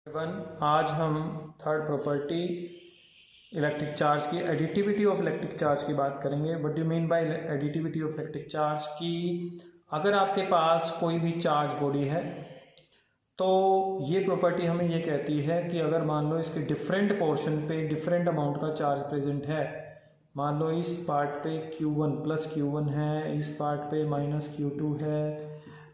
आज हम third property electric charge की एडिटिविटी ऑफ इलेक्ट्रिक चार्ज की बात करेंगे। What do mean by additivity of electric charge की अगर आपके पास कोई भी चार्ज बॉडी है तो ये प्रॉपर्टी हमें ये कहती है कि अगर मान लो इसके डिफरेंट पोर्शन पे डिफरेंट अमाउंट का चार्ज प्रेजेंट है, मान लो इस पार्ट पे Q1 प्लस Q1 है, इस पार्ट पे माइनस Q2 है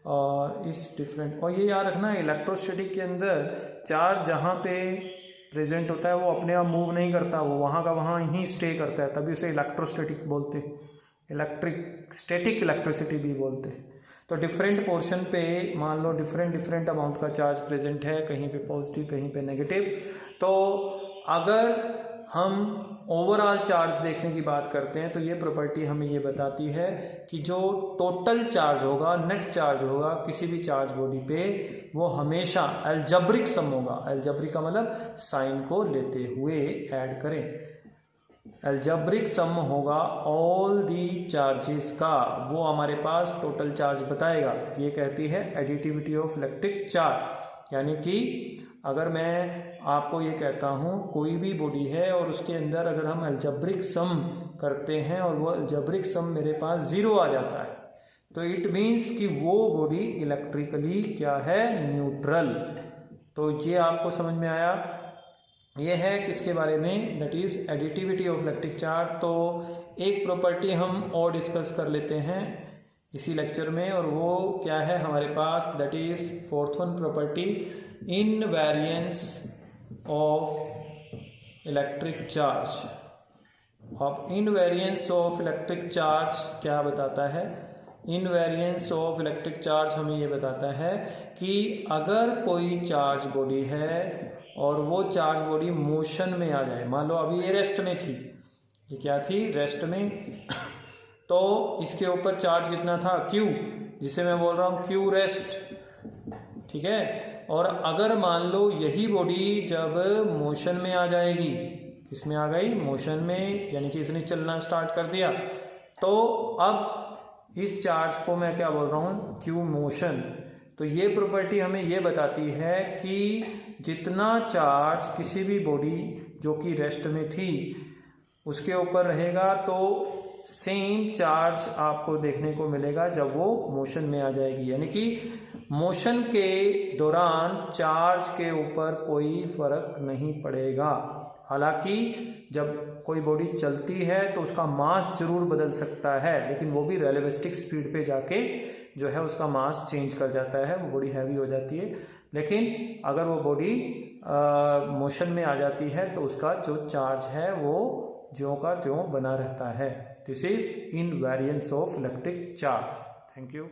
और इस डिफरेंट, और ये याद रखना इलेक्ट्रोस्टैटिक के अंदर चार्ज जहाँ पे प्रेजेंट होता है वो अपने आप मूव नहीं करता, वो वहाँ का वहाँ ही स्टे करता है, तभी उसे इलेक्ट्रोस्टैटिक बोलते हैं, स्टैटिक इलेक्ट्रिसिटी भी बोलते हैं। तो डिफरेंट पोर्शन पे मान लो डिफरेंट अमाउंट का चार्ज प्रेजेंट है, कहीं पे पॉजिटिव कहीं पे नेगेटिव। तो अगर हम ओवरऑल चार्ज देखने की बात करते हैं तो ये प्रॉपर्टी हमें ये बताती है कि जो टोटल चार्ज होगा, नेट चार्ज होगा किसी भी चार्ज बॉडी पे, वो हमेशा अलजेब्रिक सम होगा। अलजेब्रिक का मतलब साइन को लेते हुए ऐड करें, अलजेब्रिक सम होगा ऑल दी चार्जेस का, वो हमारे पास टोटल चार्ज बताएगा। ये कहती है एडिटिविटी ऑफ इलेक्ट्रिक चार्ज। यानी कि अगर मैं आपको ये कहता हूँ कोई भी बॉडी है और उसके अंदर अगर हम अलजेब्रिक सम करते हैं और वो अलजेब्रिक सम मेरे पास 0 आ जाता है तो इट मीन्स कि वो बॉडी इलेक्ट्रिकली क्या है, न्यूट्रल। तो ये आपको समझ में आया। ये है किसके बारे में, that is additivity of electric charge. तो एक प्रॉपर्टी हम और डिस्कस कर लेते हैं इसी लेक्चर में, और वो क्या है हमारे पास, that is fourth one property, invariance of electric charge. अब इनवेरिएंस ऑफ इलेक्ट्रिक चार्ज क्या बताता है, इनवेरिएंस ऑफ इलेक्ट्रिक चार्ज हमें ये बताता है कि अगर कोई चार्ज बॉडी है और वो चार्ज बॉडी मोशन में आ जाए, मान लो अभी ये रेस्ट में थी, ये क्या थी, रेस्ट में, तो इसके ऊपर चार्ज कितना था, Q, जिसे मैं बोल रहा हूँ Q रेस्ट, ठीक है। और अगर मान लो यही बॉडी जब मोशन में आ जाएगी, किसमें आ गई, मोशन में, यानी कि इसने चलना स्टार्ट कर दिया, तो अब इस चार्ज को मैं क्या बोल रहा हूँ, Q मोशन। तो ये प्रॉपर्टी हमें ये बताती है कि जितना चार्ज किसी भी बॉडी जो कि रेस्ट में थी उसके ऊपर रहेगा तो सेम चार्ज आपको देखने को मिलेगा जब वो मोशन में आ जाएगी। यानी कि मोशन के दौरान चार्ज के ऊपर कोई फर्क नहीं पड़ेगा। हालांकि जब कोई बॉडी चलती है तो उसका मास जरूर बदल सकता है, लेकिन वो भी रिलेटिविस्टिक स्पीड पे जाके जो है उसका मास चेंज कर जाता है, वो बॉडी हैवी हो जाती है। लेकिन अगर वो बॉडी मोशन में आ जाती है तो उसका जो चार्ज है वो ज्यों का त्यों बना रहता है। This is invariance of electric charge. Thank you.